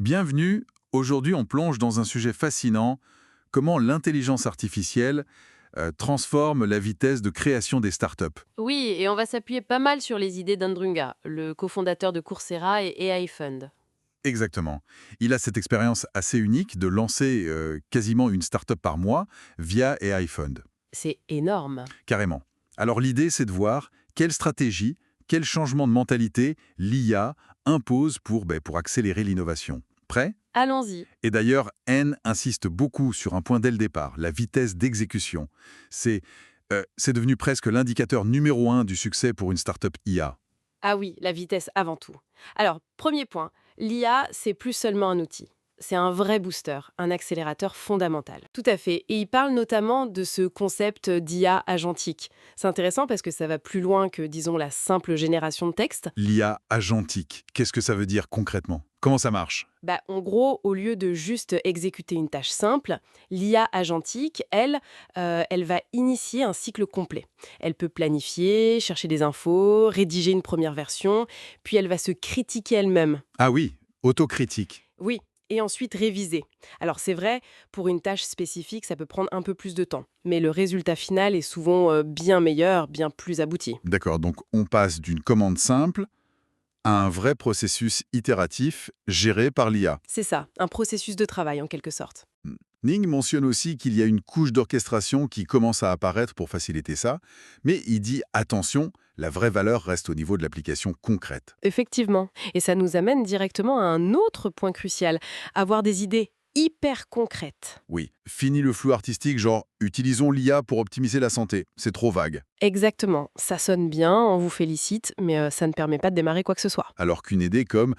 Bienvenue, aujourd'hui on plonge dans un sujet fascinant, comment l'intelligence artificielle transforme la vitesse de création des startups. Oui, et on va s'appuyer pas mal sur les idées d'Andrunga, le cofondateur de Coursera et AI Fund. Exactement. Il a cette expérience assez unique de lancer quasiment une startup par mois via AI Fund. C'est énorme. Carrément. Alors l'idée c'est de voir quelle stratégie, quel changement de mentalité l'IA impose pour accélérer l'innovation. Prêt? Allons-y. Et d'ailleurs, N insiste beaucoup sur un point dès le départ, la vitesse d'exécution. C'est c'est devenu presque l'indicateur numéro un du succès pour une startup IA. Ah oui, la vitesse avant tout. Alors, premier point, l'IA, c'est plus seulement un outil. C'est un vrai booster, un accélérateur fondamental. Tout à fait. Et il parle notamment de ce concept d'IA agentique. C'est intéressant parce que ça va plus loin que, disons, la simple génération de texte. L'IA agentique, qu'est-ce que ça veut dire concrètement? Comment ça marche? En gros, au lieu de juste exécuter une tâche simple, l'IA agentique, elle va initier un cycle complet. Elle peut planifier, chercher des infos, rédiger une première version, puis elle va se critiquer elle-même. Ah oui, autocritique. Oui, et ensuite réviser. Alors c'est vrai, pour une tâche spécifique, ça peut prendre un peu plus de temps, mais le résultat final est souvent bien meilleur, bien plus abouti. D'accord, donc on passe d'une commande simple à un vrai processus itératif géré par l'IA. C'est ça, un processus de travail en quelque sorte. Ning mentionne aussi qu'il y a une couche d'orchestration qui commence à apparaître pour faciliter ça, mais il dit attention, la vraie valeur reste au niveau de l'application concrète. Effectivement. Et ça nous amène directement à un autre point crucial, avoir des idées hyper concrètes. Oui, fini le flou artistique genre utilisons l'IA pour optimiser la santé, c'est trop vague. Exactement. Ça sonne bien, on vous félicite, mais ça ne permet pas de démarrer quoi que ce soit. Alors qu'une idée comme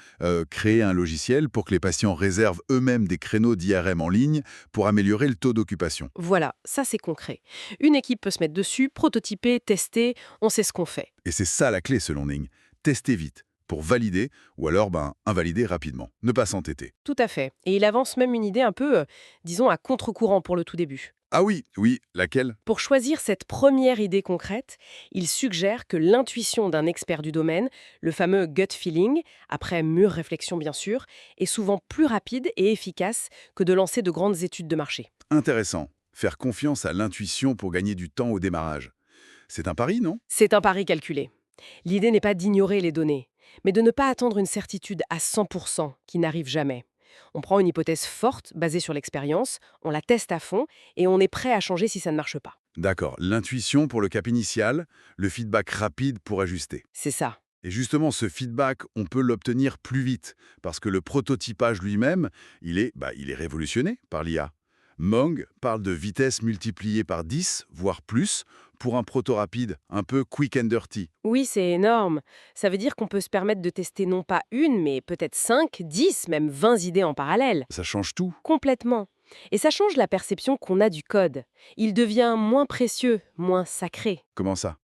créer un logiciel pour que les patients réservent eux-mêmes des créneaux d'IRM en ligne pour améliorer le taux d'occupation. Voilà, ça c'est concret. Une équipe peut se mettre dessus, prototyper, tester, on sait ce qu'on fait. Et c'est ça la clé selon Ning. Tester vite pour valider ou alors invalider rapidement. Ne pas s'entêter. Tout à fait. Et il avance même une idée un peu, disons, à contre-courant pour le tout début. Ah oui, oui, laquelle? Pour choisir cette première idée concrète, il suggère que l'intuition d'un expert du domaine, le fameux gut feeling, après mûre réflexion bien sûr, est souvent plus rapide et efficace que de lancer de grandes études de marché. Intéressant. Faire confiance à l'intuition pour gagner du temps au démarrage. C'est un pari, non? C'est un pari calculé. L'idée n'est pas d'ignorer les données, mais de ne pas attendre une certitude à 100% qui n'arrive jamais. On prend une hypothèse forte basée sur l'expérience, on la teste à fond et on est prêt à changer si ça ne marche pas. D'accord, l'intuition pour le cap initial, le feedback rapide pour ajuster. C'est ça. Et justement, ce feedback, on peut l'obtenir plus vite, parce que le prototypage lui-même, il est révolutionné par l'IA. Mong parle de vitesse multipliée par 10, voire plus, pour un proto rapide, un peu quick and dirty. Oui, c'est énorme. Ça veut dire qu'on peut se permettre de tester non pas une, mais peut-être 5, 10, même 20 idées en parallèle. Ça change tout. Complètement. Et ça change la perception qu'on a du code. Il devient moins précieux, moins sacré. Comment ça?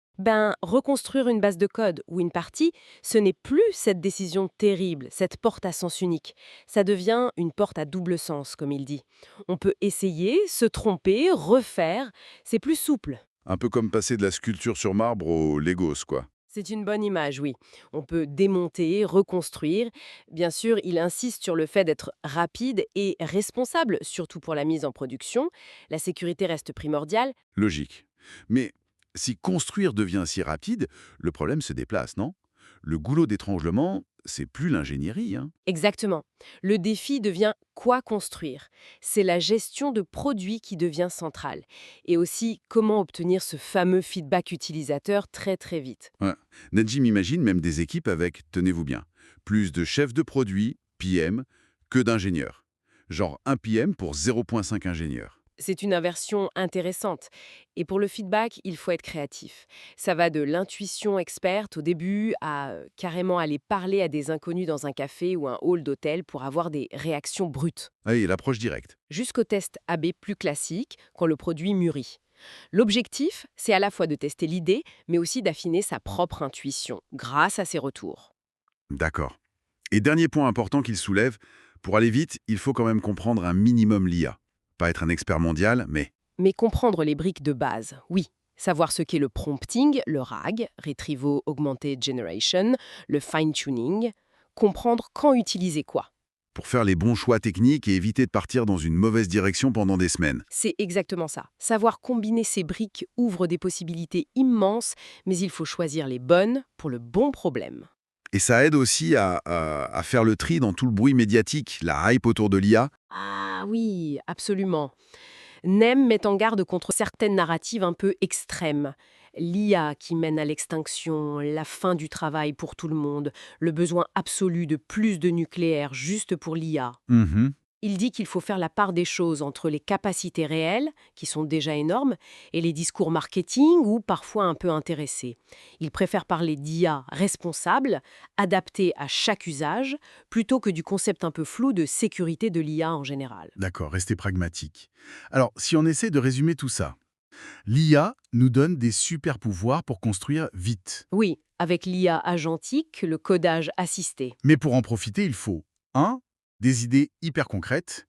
Reconstruire une base de code ou une partie, ce n'est plus cette décision terrible, cette porte à sens unique. Ça devient une porte à double sens, comme il dit. On peut essayer, se tromper, refaire. C'est plus souple. Un peu comme passer de la sculpture sur marbre au Legos, quoi. C'est une bonne image, oui. On peut démonter, reconstruire. Bien sûr, il insiste sur le fait d'être rapide et responsable, surtout pour la mise en production. La sécurité reste primordiale. Logique. Mais si construire devient si rapide, le problème se déplace, non? Le goulot d'étranglement, c'est plus l'ingénierie, hein. Exactement. Le défi devient quoi construire. C'est la gestion de produits qui devient centrale. Et aussi comment obtenir ce fameux feedback utilisateur très très vite. Ouais. Najim imagine même des équipes avec, tenez-vous bien, plus de chefs de produits, PM, que d'ingénieurs. Genre un PM pour 0,5 ingénieurs. C'est une inversion intéressante. Et pour le feedback, il faut être créatif. Ça va de l'intuition experte au début à carrément aller parler à des inconnus dans un café ou un hall d'hôtel pour avoir des réactions brutes. Ah, et l'approche directe. Jusqu'au test AB plus classique quand le produit mûrit. L'objectif, c'est à la fois de tester l'idée, mais aussi d'affiner sa propre intuition grâce à ses retours. D'accord. Et dernier point important qu'il soulève, pour aller vite, il faut quand même comprendre un minimum l'IA. Pas être un expert mondial, mais Mais comprendre les briques de base, oui. Savoir ce qu'est le prompting, le RAG, Retrieval Augmented Generation, le fine-tuning, comprendre quand utiliser quoi. pour faire les bons choix techniques et éviter de partir dans une mauvaise direction pendant des semaines. C'est exactement ça. Savoir combiner ces briques ouvre des possibilités immenses, mais il faut choisir les bonnes pour le bon problème. Et ça aide aussi à faire le tri dans tout le bruit médiatique, la hype autour de l'IA. Ah oui, absolument. Nem met en garde contre certaines narratives un peu extrêmes. L'IA qui mène à l'extinction, la fin du travail pour tout le monde, le besoin absolu de plus de nucléaire juste pour l'IA. Mhm. Il dit qu'il faut faire la part des choses entre les capacités réelles, qui sont déjà énormes, et les discours marketing ou parfois un peu intéressés. Il préfère parler d'IA responsable, adaptée à chaque usage, plutôt que du concept un peu flou de sécurité de l'IA en général. D'accord, restez pragmatique. Alors, si on essaie de résumer tout ça, l'IA nous donne des super pouvoirs pour construire vite. Oui, avec l'IA agentique, le codage assisté. Mais pour en profiter, il faut 1. Des idées hyper concrètes.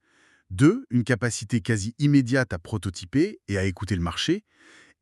2. Une capacité quasi immédiate à prototyper et à écouter le marché.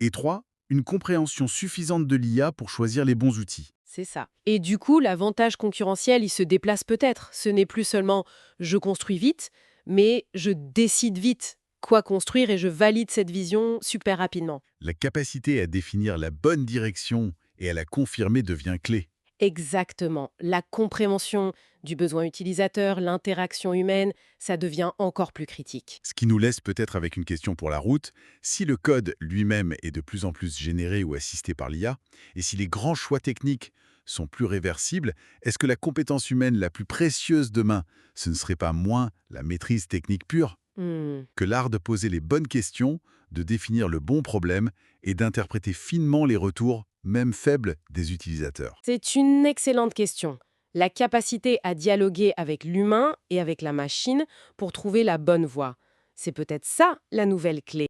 Et 3. Une compréhension suffisante de l'IA pour choisir les bons outils. C'est ça. Et du coup, l'avantage concurrentiel, il se déplace peut-être. Ce n'est plus seulement je construis vite, mais je décide vite quoi construire et je valide cette vision super rapidement. La capacité à définir la bonne direction et à la confirmer devient clé. Exactement. La compréhension du besoin utilisateur, l'interaction humaine, ça devient encore plus critique. Ce qui nous laisse peut-être avec une question pour la route. Si le code lui-même est de plus en plus généré ou assisté par l'IA, et si les grands choix techniques sont plus réversibles, est-ce que la compétence humaine la plus précieuse demain, ce ne serait pas moins la maîtrise technique pure Hmm. que l'art de poser les bonnes questions, de définir le bon problème et d'interpréter finement les retours, même faibles, des utilisateurs? C'est une excellente question. La capacité à dialoguer avec l'humain et avec la machine pour trouver la bonne voie. C'est peut-être ça la nouvelle clé.